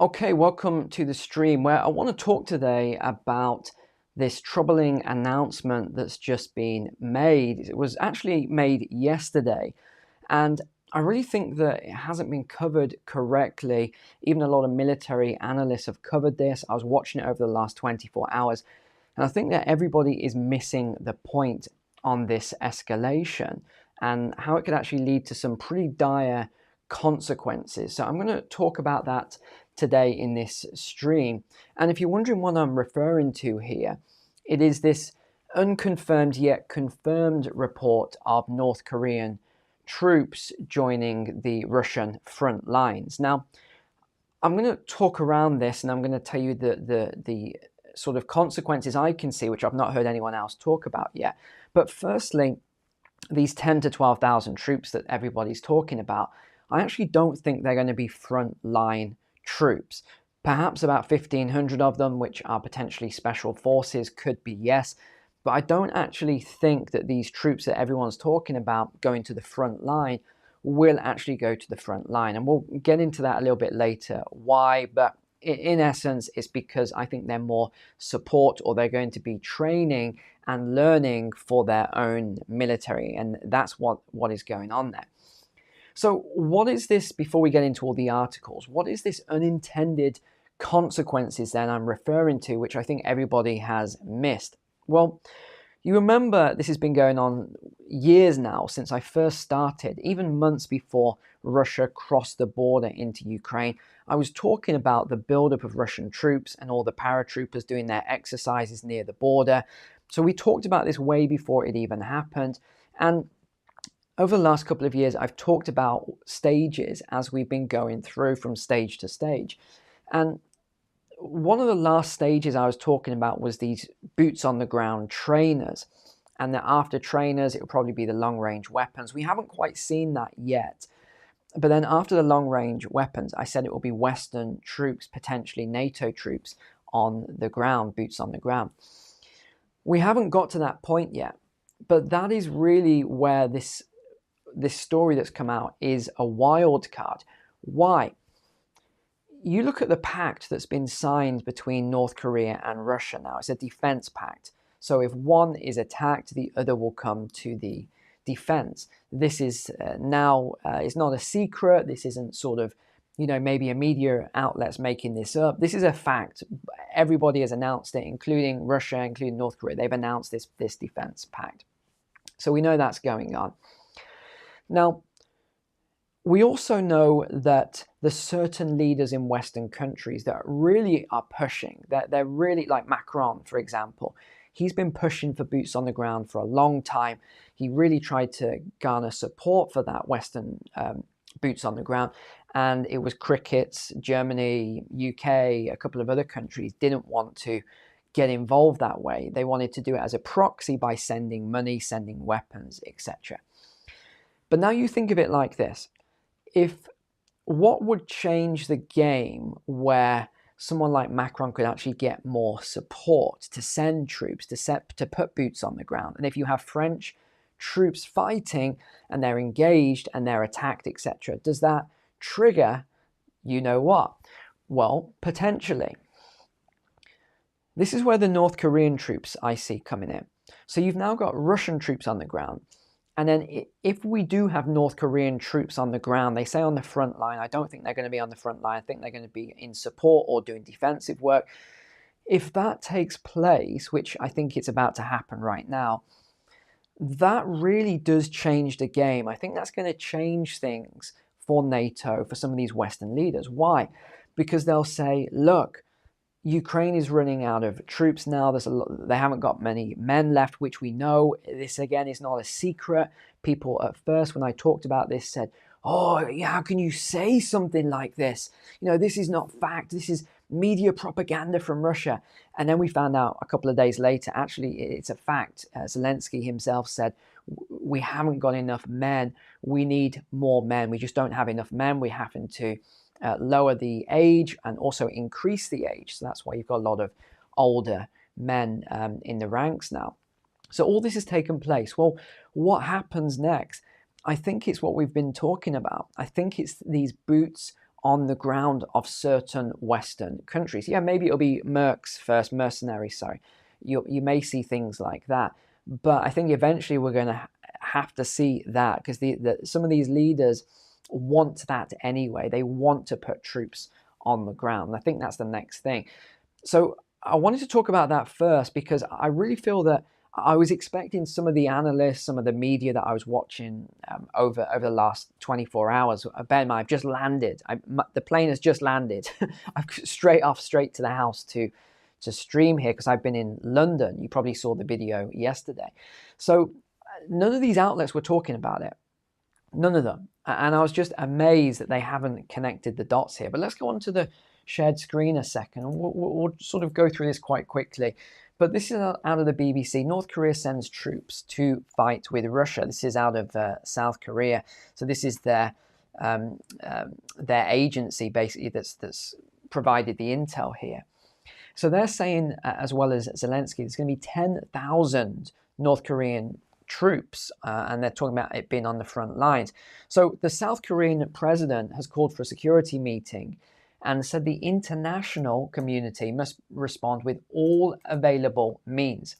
Okay, welcome to the stream where I want to talk today about this troubling announcement that's just been made. It was actually made yesterday, and I really think that it hasn't been covered correctly. Even a lot of military analysts have covered this. I was watching it over the last 24 hours, and I think that everybody is missing the point on this escalation and how it could actually lead to some pretty dire consequences. So I'm going to talk about that today in this stream. And if you're wondering what I'm referring to here, it is this unconfirmed yet confirmed report of North Korean troops joining the Russian front lines. Now, I'm going to talk around this and I'm going to tell you the sort of consequences I can see, which I've not heard anyone else talk about yet. But firstly, these 10 to 12,000 troops that everybody's talking about, I actually don't think they're going to be frontline troops. Perhaps about 1,500 of them, which are potentially special forces, could be, yes. But I don't actually think that these troops that everyone's talking about going to the front line will actually go to the front line. And we'll get into that a little bit later, why. But in essence, it's because I think they're more support, or they're going to be training and learning for their own military. And that's what is going on there. So what is this, before we get into all the articles, what is this unintended consequences then I'm referring to, which I think everybody has missed? Well, you remember this has been going on years now, since I first started, even months before Russia crossed the border into Ukraine. I was talking about the buildup of Russian troops and all the paratroopers doing their exercises near the border. So we talked about this way before it even happened. And over the last couple of years, I've talked about stages as we've been going through from stage to stage. And one of the last stages I was talking about was these boots on the ground trainers. And that after trainers, it will probably be the long range weapons. We haven't quite seen that yet. But then after the long range weapons, I said it will be Western troops, potentially NATO troops on the ground, boots on the ground. We haven't got to that point yet. But that is really where this story that's come out is a wild card. Why? You look at the pact that's been signed between North Korea and Russia now. It's a defense pact. So if one is attacked, the other will come to the defense. This is now, it's not a secret. This isn't sort of, maybe a media outlet's making this up. This is a fact. Everybody has announced it, including Russia, including North Korea. They've announced this defense pact. So we know that's going on. Now, we also know that there's certain leaders in Western countries that really are pushing, that they're really, like Macron, for example. He's been pushing for boots on the ground for a long time. He really tried to garner support for that Western boots on the ground. And it was crickets, Germany, UK, a couple of other countries didn't want to get involved that way. They wanted to do it as a proxy by sending money, sending weapons, etc. But now you think of it like this. What would change the game where someone like Macron could actually get more support to send troops, to put boots on the ground? And if you have French troops fighting and they're engaged and they're attacked, etc., does that trigger you know what? Well, potentially. This is where the North Korean troops I see coming in. So you've now got Russian troops on the ground. And then if we do have North Korean troops on the ground, they say on the front line, I don't think they're going to be on the front line. I think they're going to be in support or doing defensive work. If that takes place, which I think it's about to happen right now, that really does change the game. I think that's going to change things for NATO, for some of these Western leaders. Why? Because they'll say, look, Ukraine is running out of troops now. They haven't got many men left, which we know. This, again, is not a secret. People at first, when I talked about this, said, oh, yeah, how can you say something like this? This is not fact. This is media propaganda from Russia. And then we found out a couple of days later, actually, it's a fact. Zelensky himself said, we haven't got enough men. We need more men. We just don't have enough men. We happen to lower the age and also increase the age. So that's why you've got a lot of older men in the ranks now. So all this has taken place. Well, what happens next? I think it's what we've been talking about. I think it's these boots on the ground of certain Western countries. Yeah, maybe it'll be mercenaries, sorry. You may see things like that. But I think eventually we're going to have to see that, because some of these leaders want that anyway. They want to put troops on the ground. And I think that's the next thing. So I wanted to talk about that first, because I really feel that I was expecting some of the analysts, some of the media that I was watching over the last 24 hours. Bear in mind, I've just landed. The plane has just landed. I've straight to the house to stream here, because I've been in London. You probably saw the video yesterday. So none of these outlets were talking about it. None of them. And I was just amazed that they haven't connected the dots here. But let's go on to the shared screen a second, and we'll sort of go through this quite quickly. But this is out of the BBC. North Korea sends troops to fight with Russia. This is out of South Korea. So this is their agency, basically, that's provided the intel here. So they're saying, as well as Zelensky, there's going to be 10,000 North Korean troops, and they're talking about it being on the front lines. So the South Korean president has called for a security meeting and said the international community must respond with all available means.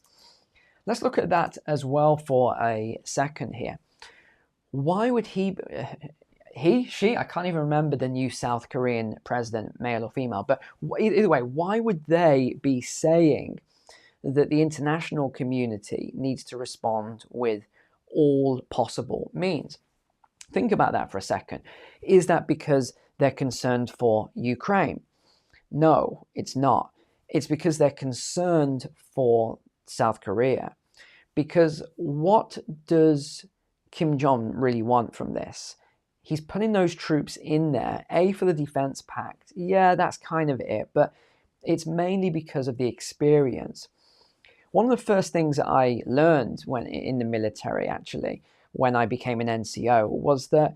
Let's look at that as well for a second here. Why would she, I can't even remember the new South Korean president, male or female, but either way, why would they be saying that the international community needs to respond with all possible means? Think about that for a second. Is that because they're concerned for Ukraine? No, it's not. It's because they're concerned for South Korea. Because what does Kim Jong really want from this? He's putting those troops in there, A, for the defense pact. Yeah, that's kind of it, but it's mainly because of the experience. One of the first things that I learned when in the military, actually, when I became an NCO, was that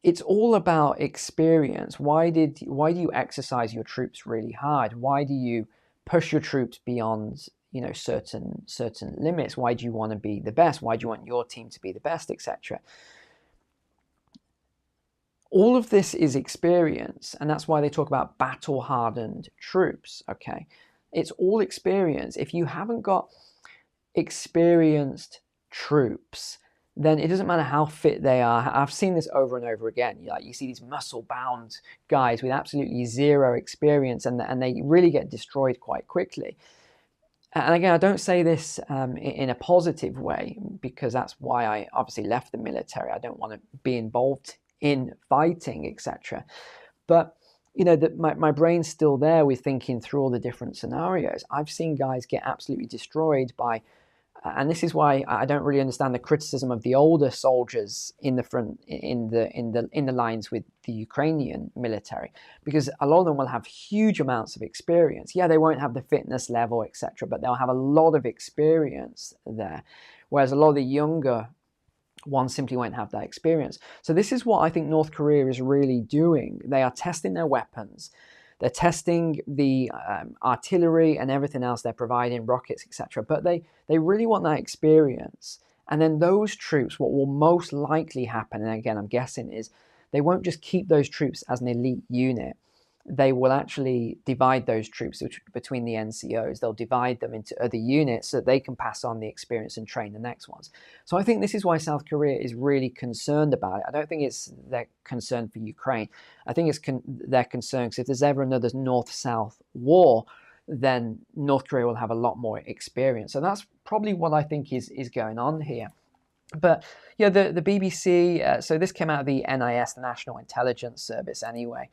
it's all about experience. Why do you exercise your troops really hard? Why do you push your troops beyond, certain limits? Why do you want to be the best? Why do you want your team to be the best, etc.? All of this is experience, and that's why they talk about battle-hardened troops. Okay, it's all experience. If you haven't got experienced troops, then it doesn't matter how fit they are. I've seen this over and over again. You see these muscle-bound guys with absolutely zero experience, and they really get destroyed quite quickly. And again, I don't say this in a positive way, because that's why I obviously left the military. I don't want to be involved in fighting, etc. But my brain's still there with thinking through all the different scenarios. I've seen guys get absolutely destroyed by. And this is why I don't really understand the criticism of the older soldiers in the front, in the lines with the Ukrainian military, because a lot of them will have huge amounts of experience. Yeah, they won't have the fitness level, etc., but they'll have a lot of experience there, whereas a lot of the younger ones simply won't have that experience. So this is what I think North Korea is really doing. They are testing their weapons. They're testing the artillery and everything else they're providing, rockets, etc. But they really want that experience. And then those troops, what will most likely happen, and again, I'm guessing, is they won't just keep those troops as an elite unit. They will actually divide those troops between the NCOs. They'll divide them into other units so that they can pass on the experience and train the next ones. So I think this is why South Korea is really concerned about it. I don't think it's their concern for Ukraine. I think it's their concern because if there's ever another North-South war, then North Korea will have a lot more experience. So that's probably what I think is going on here. But yeah, the BBC, so this came out of the NIS, the National Intelligence Service anyway.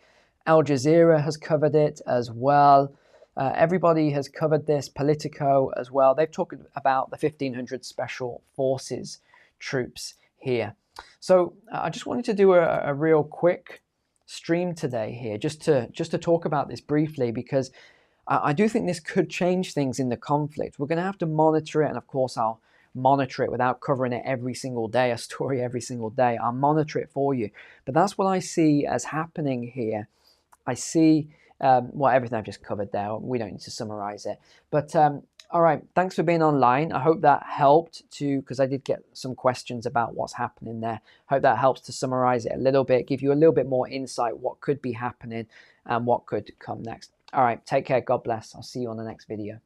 Al Jazeera has covered it as well. Everybody has covered this, Politico as well. They've talked about the 1,500 Special Forces troops here. So I just wanted to do a real quick stream today here, just to talk about this briefly, because I do think this could change things in the conflict. We're going to have to monitor it, and of course I'll monitor it without covering it every single day, a story every single day. I'll monitor it for you. But that's what I see as happening here. I see, everything I've just covered there. We don't need to summarize it. But All right, thanks for being online. I hope that helped to, because I did get some questions about what's happening there. Hope that helps to summarize it a little bit, give you a little bit more insight what could be happening and what could come next. All right, take care. God bless. I'll see you on the next video.